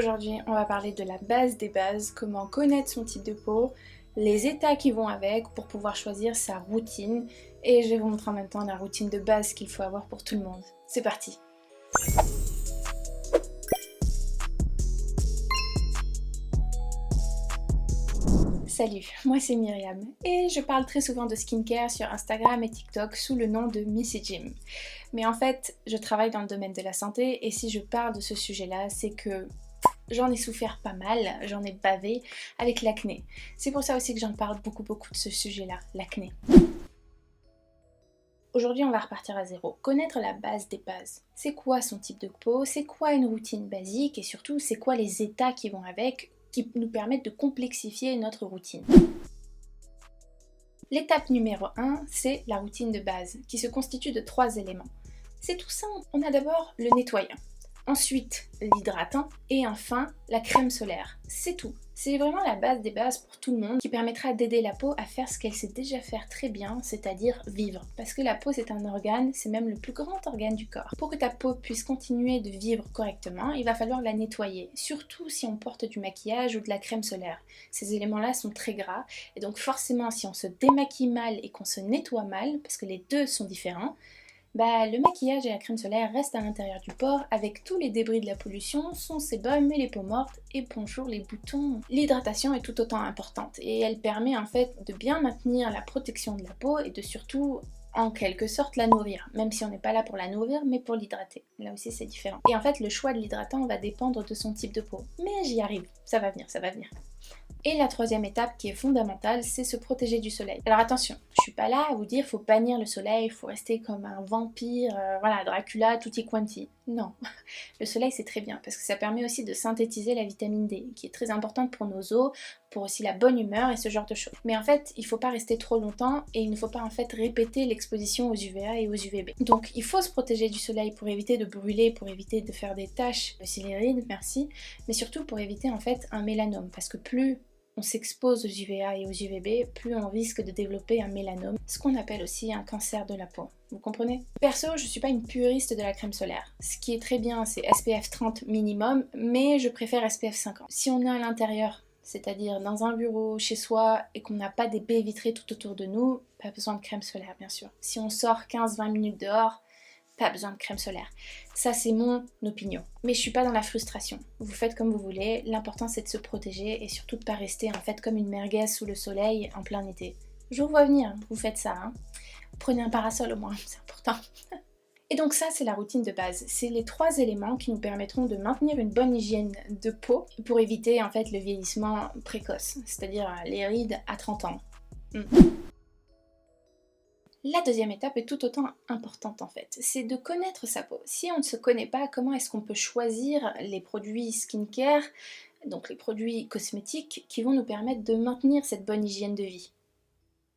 Aujourd'hui, on va parler de la base des bases, comment connaître son type de peau, les états qui vont avec pour pouvoir choisir sa routine et je vais vous montrer en même temps la routine de base qu'il faut avoir pour tout le monde. C'est parti! Salut, moi c'est Myriam et je parle très souvent de skincare sur Instagram et TikTok sous le nom de Missy Jim. Mais en fait, je travaille dans le domaine de la santé et si je parle de ce sujet-là, c'est que j'en ai souffert pas mal, j'en ai bavé avec l'acné. C'est pour ça aussi que j'en parle beaucoup de ce sujet-là, l'acné. Aujourd'hui, on va repartir à zéro. Connaître la base des bases. C'est quoi son type de peau? C'est quoi une routine basique? Et surtout, c'est quoi les états qui vont avec, qui nous permettent de complexifier notre routine? L'étape numéro 1, c'est la routine de base, qui se constitue de 3 éléments. C'est tout simple. On a d'abord le nettoyant. Ensuite, l'hydratant et enfin la crème solaire. C'est tout. C'est vraiment la base des bases pour tout le monde qui permettra d'aider la peau à faire ce qu'elle sait déjà faire très bien, c'est-à-dire vivre. Parce que la peau c'est un organe, c'est même le plus grand organe du corps. Pour que ta peau puisse continuer de vivre correctement, il va falloir la nettoyer. Surtout si on porte du maquillage ou de la crème solaire. Ces éléments-là sont très gras et donc forcément si on se démaquille mal et qu'on se nettoie mal, parce que les deux sont différents, le maquillage et la crème solaire restent à l'intérieur du pore avec tous les débris de la pollution, son sébum et les peaux mortes et bonjour les boutons. L'hydratation est tout autant importante et elle permet en fait de bien maintenir la protection de la peau et de surtout en quelque sorte la nourrir, même si on n'est pas là pour la nourrir mais pour l'hydrater. Là aussi c'est différent. Et en fait le choix de l'hydratant va dépendre de son type de peau. Mais j'y arrive, ça va venir, ça va venir. Et la troisième étape qui est fondamentale, c'est se protéger du soleil. Alors attention, je suis pas là à vous dire faut bannir le soleil, faut rester comme un vampire, voilà, Dracula, tutti quanti. Non, le soleil c'est très bien parce que ça permet aussi de synthétiser la vitamine D, qui est très importante pour nos os, pour aussi la bonne humeur et ce genre de choses. Mais en fait, il faut pas rester trop longtemps et il ne faut pas en fait répéter l'exposition aux UVA et aux UVB. Donc il faut se protéger du soleil pour éviter de brûler, pour éviter de faire des taches, aussi les rides, merci, mais surtout pour éviter en fait un mélanome parce que plus on s'expose aux UVA et aux UVB, plus on risque de développer un mélanome, ce qu'on appelle aussi un cancer de la peau. Vous comprenez? Perso, je suis pas une puriste de la crème solaire. Ce qui est très bien, c'est SPF 30 minimum, mais je préfère SPF 50. Si on est à l'intérieur, c'est-à-dire dans un bureau, chez soi, et qu'on n'a pas des baies vitrées tout autour de nous, pas besoin de crème solaire, bien sûr. Si on sort 15-20 minutes dehors, pas besoin de crème solaire. Ça c'est mon opinion. Mais je suis pas dans la frustration. Vous faites comme vous voulez, l'important c'est de se protéger et surtout de pas rester en fait comme une merguez sous le soleil en plein été. Je vous vois venir, vous faites ça. Hein. Prenez un parasol au moins, c'est important. Et donc ça c'est la routine de base. C'est les 3 éléments qui nous permettront de maintenir une bonne hygiène de peau pour éviter en fait le vieillissement précoce, c'est-à-dire les rides à 30 ans. La deuxième étape est tout autant importante en fait, c'est de connaître sa peau. Si on ne se connaît pas, comment est-ce qu'on peut choisir les produits skincare, donc les produits cosmétiques qui vont nous permettre de maintenir cette bonne hygiène de vie?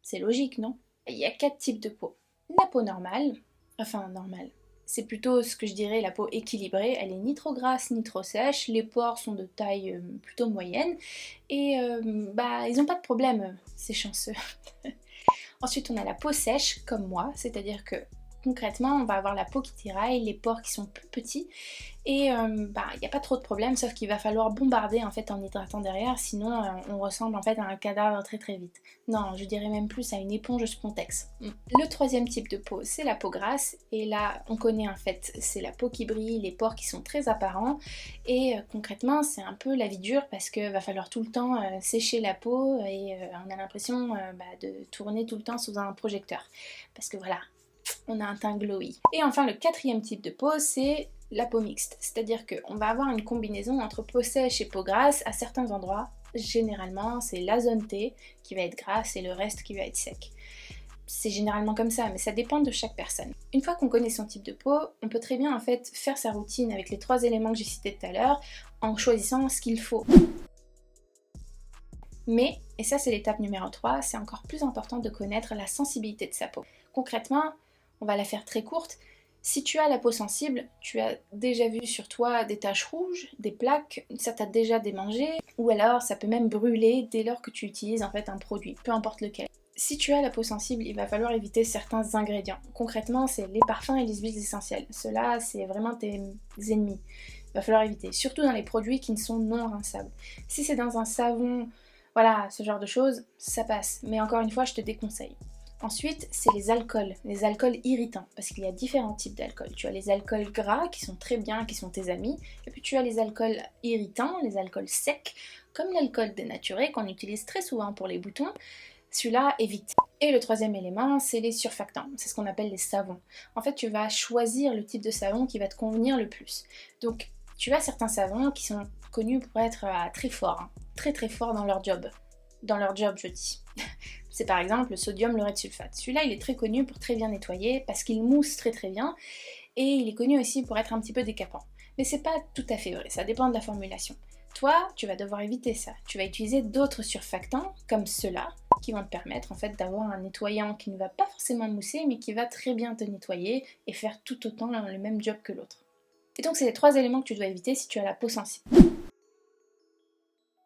C'est logique, non? Il y a 4 types de peau. La peau normale, c'est plutôt ce que je dirais la peau équilibrée, elle est ni trop grasse ni trop sèche, les pores sont de taille plutôt moyenne et ils n'ont pas de problème, ces chanceux. Ensuite, on a la peau sèche, comme moi, c'est-à-dire que concrètement, on va avoir la peau qui tiraille, les pores qui sont plus petits et il n'y a pas trop de problème, sauf qu'il va falloir bombarder en fait en hydratant derrière, sinon on ressemble en fait à un cadavre très vite. Non, je dirais même plus à une éponge spontex. Le troisième type de peau, c'est la peau grasse et là, on connaît en fait, c'est la peau qui brille, les pores qui sont très apparents et concrètement, c'est un peu la vie dure parce que va falloir tout le temps sécher la peau et on a l'impression de tourner tout le temps sous un projecteur parce que voilà, on a un teint glowy. Et enfin le quatrième type de peau c'est la peau mixte, c'est-à-dire qu'on va avoir une combinaison entre peau sèche et peau grasse à certains endroits. Généralement c'est la zone T qui va être grasse et le reste qui va être sec. C'est généralement comme ça, mais ça dépend de chaque personne. Une fois qu'on connaît son type de peau, on peut très bien en fait faire sa routine avec les 3 éléments que j'ai cités tout à l'heure en choisissant ce qu'il faut. Mais, et ça c'est l'étape numéro 3, c'est encore plus important de connaître la sensibilité de sa peau. Concrètement, on va la faire très courte. Si tu as la peau sensible, tu as déjà vu sur toi des taches rouges, des plaques, ça t'a déjà démangé, ou alors ça peut même brûler dès lors que tu utilises en fait un produit, peu importe lequel. Si tu as la peau sensible, il va falloir éviter certains ingrédients. Concrètement, c'est les parfums et les huiles essentielles. Ceux-là, c'est vraiment tes ennemis. Il Va falloir éviter, surtout dans les produits qui ne sont non rinçables. Si c'est dans un savon, voilà, ce genre de choses, ça passe. Mais encore une fois, je te déconseille. Ensuite, c'est les alcools irritants, parce qu'il y a différents types d'alcools. Tu as les alcools gras qui sont très bien, qui sont tes amis, et puis tu as les alcools irritants, les alcools secs, comme l'alcool dénaturé qu'on utilise très souvent pour les boutons. Celui-là, évite. Et le troisième élément, c'est les surfactants. C'est ce qu'on appelle les savons. En fait, tu vas choisir le type de savon qui va te convenir le plus. Donc, tu as certains savons qui sont connus pour être très forts, hein, très très forts dans leur job. Dans leur job, je dis. C'est par exemple le sodium laureth sulfate. Celui-là, il est très connu pour très bien nettoyer parce qu'il mousse très très bien et il est connu aussi pour être un petit peu décapant. Mais c'est pas tout à fait vrai, ça dépend de la formulation. Toi, tu vas devoir éviter ça. Tu vas utiliser d'autres surfactants comme ceux-là qui vont te permettre en fait d'avoir un nettoyant qui ne va pas forcément mousser mais qui va très bien te nettoyer et faire tout autant le même job que l'autre. Et donc c'est les 3 éléments que tu dois éviter si tu as la peau sensible.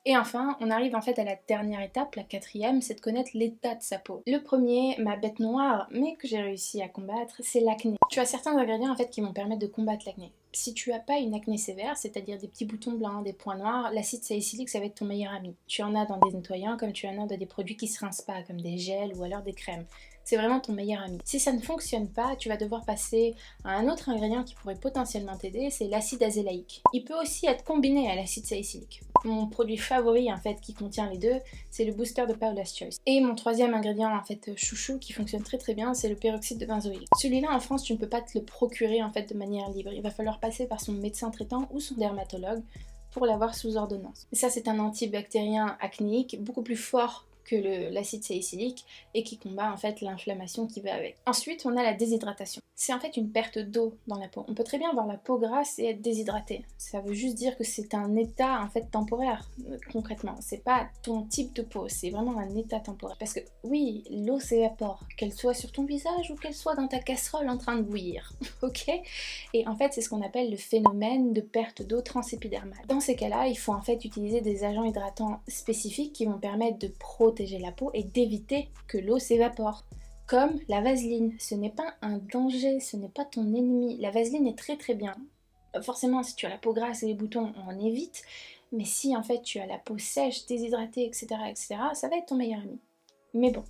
Et enfin, on arrive en fait à la dernière étape, la 4e, c'est de connaître l'état de sa peau. Le premier, ma bête noire, mais que j'ai réussi à combattre, c'est l'acné. Tu as certains ingrédients en fait qui vont permettre de combattre l'acné. Si tu n'as pas une acné sévère, c'est-à-dire des petits boutons blancs, des points noirs, l'acide salicylique ça va être ton meilleur ami. Tu en as dans des nettoyants comme tu en as dans des produits qui se rincent pas, comme des gels ou alors des crèmes. C'est vraiment ton meilleur ami. Si ça ne fonctionne pas, tu vas devoir passer à un autre ingrédient qui pourrait potentiellement t'aider, c'est l'acide azélaïque. Il peut aussi être combiné à l'acide salicylique. Mon produit favori en fait qui contient les deux, c'est le booster de Paula's Choice. Et mon 3e ingrédient en fait chouchou qui fonctionne très très bien, c'est le peroxyde de benzoïle. Celui-là en France, tu ne peux pas te le procurer en fait de manière libre. Il va falloir passer par son médecin traitant ou son dermatologue pour l'avoir sous ordonnance. Et ça c'est un antibactérien acnéique beaucoup plus fort que l'acide salicylique et qui combat en fait l'inflammation qui va avec. Ensuite, on a la déshydratation. C'est en fait une perte d'eau dans la peau. On peut très bien avoir la peau grasse et être déshydraté. Ça veut juste dire que c'est un état en fait temporaire, concrètement. C'est pas ton type de peau, c'est vraiment un état temporaire. Parce que oui, l'eau s'évapore, qu'elle soit sur ton visage ou qu'elle soit dans ta casserole en train de bouillir, ok? Et en fait, c'est ce qu'on appelle le phénomène de perte d'eau transépidermale. Dans ces cas-là, il faut en fait utiliser des agents hydratants spécifiques qui vont permettre de protéger la peau et d'éviter que l'eau s'évapore. Comme la vaseline, ce n'est pas un danger, ce n'est pas ton ennemi. La vaseline est très très bien. Forcément, si tu as la peau grasse et les boutons, on en évite. Mais si en fait tu as la peau sèche, déshydratée, etc., ça va être ton meilleur ami. Mais bon,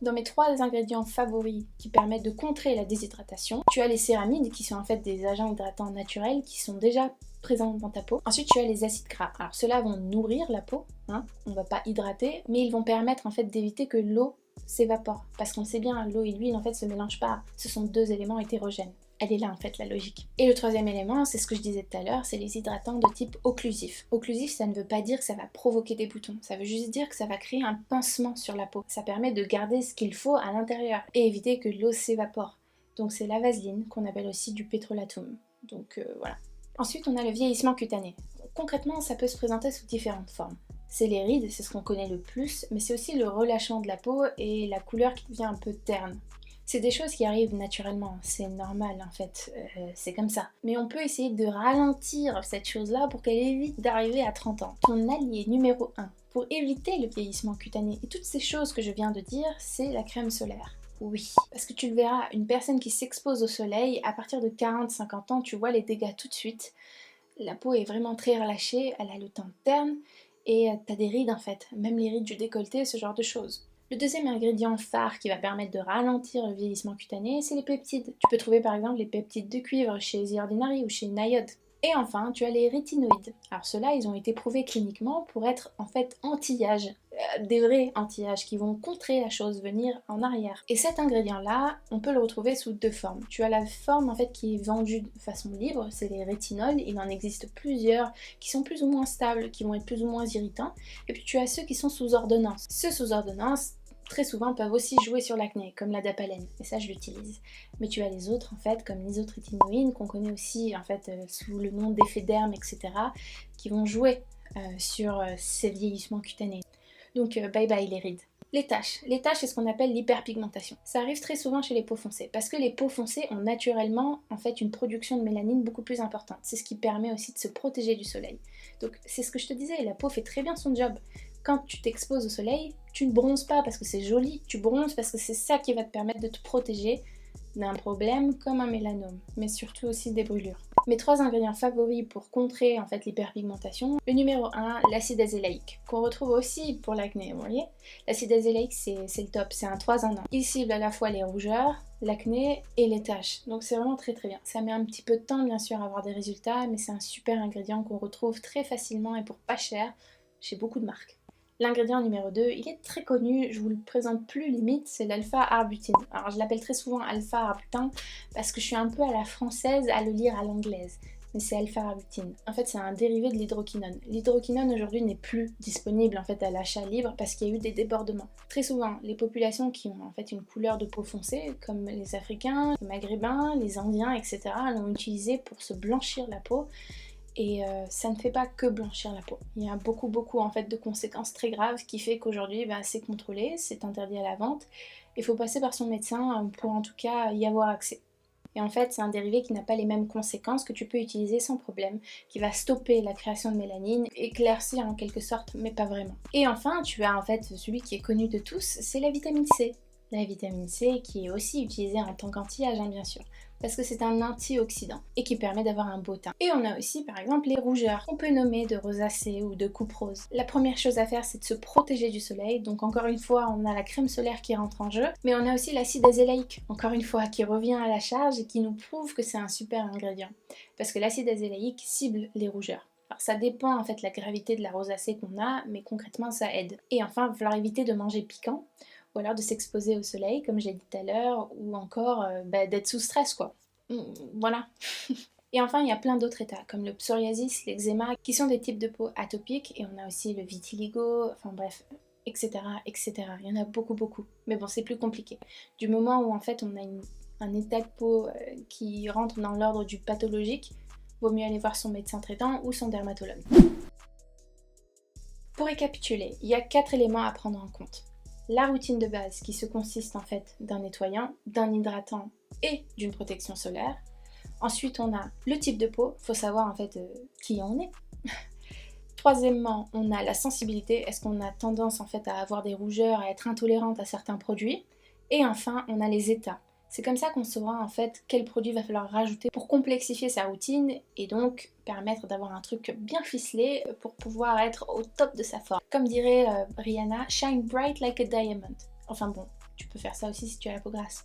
dans mes 3 ingrédients favoris qui permettent de contrer la déshydratation, tu as les céramides qui sont en fait des agents hydratants naturels qui sont déjà présents dans ta peau. Ensuite tu as les acides gras. Alors ceux-là vont nourrir la peau, hein, on va pas hydrater, mais ils vont permettre en fait d'éviter que l'eau s'évapore. Parce qu'on sait bien, l'eau et l'huile en fait se mélangent pas, ce sont 2 éléments hétérogènes. Elle est là en fait la logique. Et le 3e élément, c'est ce que je disais tout à l'heure, c'est les hydratants de type occlusif. Occlusif, ça ne veut pas dire que ça va provoquer des boutons, ça veut juste dire que ça va créer un pansement sur la peau. Ça permet de garder ce qu'il faut à l'intérieur et éviter que l'eau s'évapore. Donc c'est la vaseline qu'on appelle aussi du pétrolatum. Donc voilà. Ensuite, on a le vieillissement cutané. Concrètement, ça peut se présenter sous différentes formes. C'est les rides, c'est ce qu'on connaît le plus, mais c'est aussi le relâchement de la peau et la couleur qui devient un peu terne. C'est des choses qui arrivent naturellement, c'est normal en fait, c'est comme ça. Mais on peut essayer de ralentir cette chose-là pour qu'elle évite d'arriver à 30 ans. Ton allié numéro 1 pour éviter le vieillissement cutané et toutes ces choses que je viens de dire, c'est la crème solaire. Oui, parce que tu le verras, une personne qui s'expose au soleil, à partir de 40-50 ans, tu vois les dégâts tout de suite. La peau est vraiment très relâchée, elle a le teint terne, et t'as des rides en fait, même les rides du décolleté, ce genre de choses. Le 2e ingrédient phare qui va permettre de ralentir le vieillissement cutané, c'est les peptides. Tu peux trouver par exemple les peptides de cuivre chez The Ordinary ou chez Nayod. Et enfin, tu as les rétinoïdes. Alors ceux-là, ils ont été prouvés cliniquement pour être en fait anti-âge. Des vrais anti-âge qui vont contrer la chose, venir en arrière. Et cet ingrédient-là, on peut le retrouver sous 2 formes. Tu as la forme en fait qui est vendue de façon libre, c'est les rétinols. Il en existe plusieurs qui sont plus ou moins stables, qui vont être plus ou moins irritants. Et puis tu as ceux qui sont sous ordonnance. Ceux sous ordonnance, très souvent peuvent aussi jouer sur l'acné, comme la dapalène, et ça je l'utilise. Mais tu as les autres en fait, comme l'isotrétinoïne, qu'on connaît aussi en fait sous le nom d'effet derme, etc., qui vont jouer sur ces vieillissements cutanés. Donc bye bye les rides. Les taches, c'est ce qu'on appelle l'hyperpigmentation. Ça arrive très souvent chez les peaux foncées, parce que les peaux foncées ont naturellement en fait une production de mélanine beaucoup plus importante. C'est ce qui permet aussi de se protéger du soleil. Donc c'est ce que je te disais, la peau fait très bien son job. Quand tu t'exposes au soleil, tu ne bronzes pas parce que c'est joli, tu bronzes parce que c'est ça qui va te permettre de te protéger d'un problème comme un mélanome, mais surtout aussi des brûlures. Mes 3 ingrédients favoris pour contrer en fait l'hyperpigmentation, le numéro 1, l'acide azélaïque, qu'on retrouve aussi pour l'acné, vous voyez. L'acide azélaïque c'est le top, c'est un 3 en 1. Il cible à la fois les rougeurs, l'acné et les taches, donc c'est vraiment très bien. Ça met un petit peu de temps bien sûr à avoir des résultats, mais c'est un super ingrédient qu'on retrouve très facilement et pour pas cher chez beaucoup de marques. L'ingrédient numéro 2, il est très connu, je vous le présente plus limite, c'est l'alpha-arbutin. Alors je l'appelle très souvent alpha-arbutin parce que je suis un peu à la française à le lire à l'anglaise. Mais c'est alpha-arbutin. En fait, c'est un dérivé de l'hydroquinone. L'hydroquinone aujourd'hui n'est plus disponible en fait à l'achat libre parce qu'il y a eu des débordements. Très souvent, les populations qui ont en fait une couleur de peau foncée, comme les Africains, les Maghrébins, les Indiens, etc., l'ont utilisé pour se blanchir la peau. Et ça ne fait pas que blanchir la peau. Il y a beaucoup en fait de conséquences très graves qui fait qu'aujourd'hui c'est contrôlé, c'est interdit à la vente. Il faut passer par son médecin pour en tout cas y avoir accès. Et en fait c'est un dérivé qui n'a pas les mêmes conséquences, que tu peux utiliser sans problème, qui va stopper la création de mélanine, éclaircir en quelque sorte, mais pas vraiment. Et enfin tu as en fait celui qui est connu de tous, c'est la vitamine C. La vitamine C qui est aussi utilisée en tant qu'anti-âge bien sûr, parce que c'est un antioxydant et qui permet d'avoir un beau teint. Et on a aussi par exemple les rougeurs, qu'on peut nommer de rosacée ou de coupe rose. La première chose à faire c'est de se protéger du soleil, donc encore une fois on a la crème solaire qui rentre en jeu, mais on a aussi l'acide azélaïque, encore une fois, qui revient à la charge et qui nous prouve que c'est un super ingrédient, parce que l'acide azélaïque cible les rougeurs. Alors ça dépend en fait de la gravité de la rosacée qu'on a, mais concrètement ça aide. Et enfin, il va falloir éviter de manger piquant, ou alors de s'exposer au soleil, comme j'ai dit tout à l'heure, ou encore d'être sous stress quoi. Voilà. Et enfin, il y a plein d'autres états, comme le psoriasis, l'eczéma, qui sont des types de peau atopiques, et on a aussi le vitiligo, enfin bref, etc., etc. Il y en a beaucoup. Mais bon, c'est plus compliqué. Du moment où en fait on a un état de peau qui rentre dans l'ordre du pathologique, vaut mieux aller voir son médecin traitant ou son dermatologue. Pour récapituler, il y a 4 éléments à prendre en compte. La routine de base qui se consiste en fait d'un nettoyant, d'un hydratant et d'une protection solaire. Ensuite on a le type de peau, faut savoir en fait qui on est. Troisièmement, on a la sensibilité, est-ce qu'on a tendance en fait à avoir des rougeurs, à être intolérante à certains produits. Et enfin on a les états. C'est comme ça qu'on saura en fait quel produit va falloir rajouter pour complexifier sa routine et donc permettre d'avoir un truc bien ficelé pour pouvoir être au top de sa forme. Comme dirait Rihanna, shine bright like a diamond. Enfin bon, tu peux faire ça aussi si tu as la peau grasse.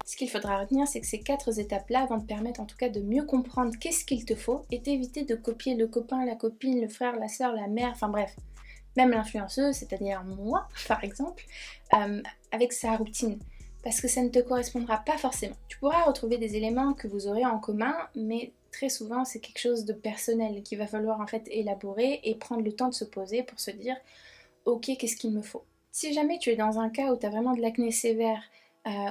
Ce qu'il faudra retenir, c'est que ces 4 étapes-là vont te permettre en tout cas de mieux comprendre qu'est-ce qu'il te faut et d'éviter de copier le copain, la copine, le frère, la soeur, la mère, enfin bref, même l'influenceuse, c'est-à-dire moi par exemple, avec sa routine. Parce que ça ne te correspondra pas forcément. Tu pourras retrouver des éléments que vous aurez en commun, mais très souvent c'est quelque chose de personnel qu'il va falloir en fait élaborer et prendre le temps de se poser pour se dire ok, qu'est-ce qu'il me faut. Si jamais tu es dans un cas où tu as vraiment de l'acné sévère,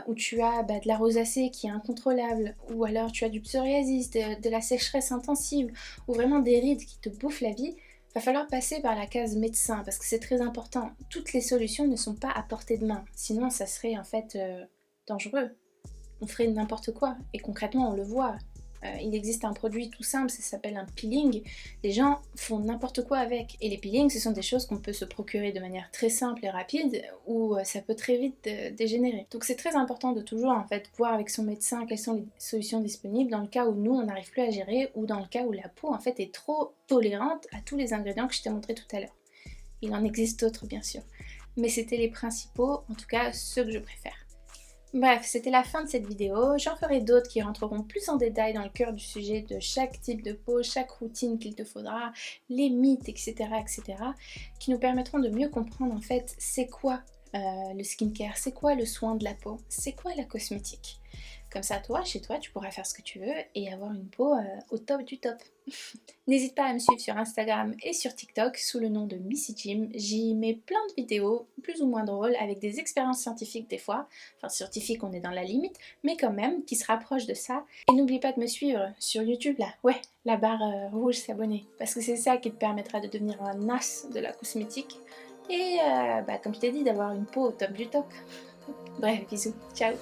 où tu as de la rosacée qui est incontrôlable, ou alors tu as du psoriasis, de la sécheresse intensive, ou vraiment des rides qui te bouffent la vie, va falloir passer par la case médecin parce que c'est très important. Toutes les solutions ne sont pas à portée de main, sinon ça serait en fait dangereux. On ferait n'importe quoi et concrètement on le voit. Il existe un produit tout simple, ça s'appelle un peeling. Les gens font n'importe quoi avec. Et les peelings, ce sont des choses qu'on peut se procurer de manière très simple et rapide, ou ça peut très vite dégénérer. Donc c'est très important de toujours en fait voir avec son médecin quelles sont les solutions disponibles dans le cas où nous on n'arrive plus à gérer, ou dans le cas où la peau en fait est trop tolérante à tous les ingrédients que je t'ai montré tout à l'heure. Il en existe d'autres bien sûr, mais c'était les principaux, en tout cas ceux que je préfère. Bref, c'était la fin de cette vidéo. J'en ferai d'autres qui rentreront plus en détail dans le cœur du sujet de chaque type de peau, chaque routine qu'il te faudra, les mythes, etc., qui nous permettront de mieux comprendre en fait c'est quoi le skincare, c'est quoi le soin de la peau, c'est quoi la cosmétique. Comme ça, toi, chez toi, tu pourras faire ce que tu veux et avoir une peau au top du top. N'hésite pas à me suivre sur Instagram et sur TikTok sous le nom de Missy Jim. J'y mets plein de vidéos, plus ou moins drôles, avec des expériences scientifiques des fois. Enfin, scientifiques, on est dans la limite, mais quand même, qui se rapprochent de ça. Et n'oublie pas de me suivre sur YouTube, là. Ouais, la barre rouge, s'abonner. Parce que c'est ça qui te permettra de devenir un as de la cosmétique. Et, comme je t'ai dit, d'avoir une peau au top du top. Bref, bisous. Ciao.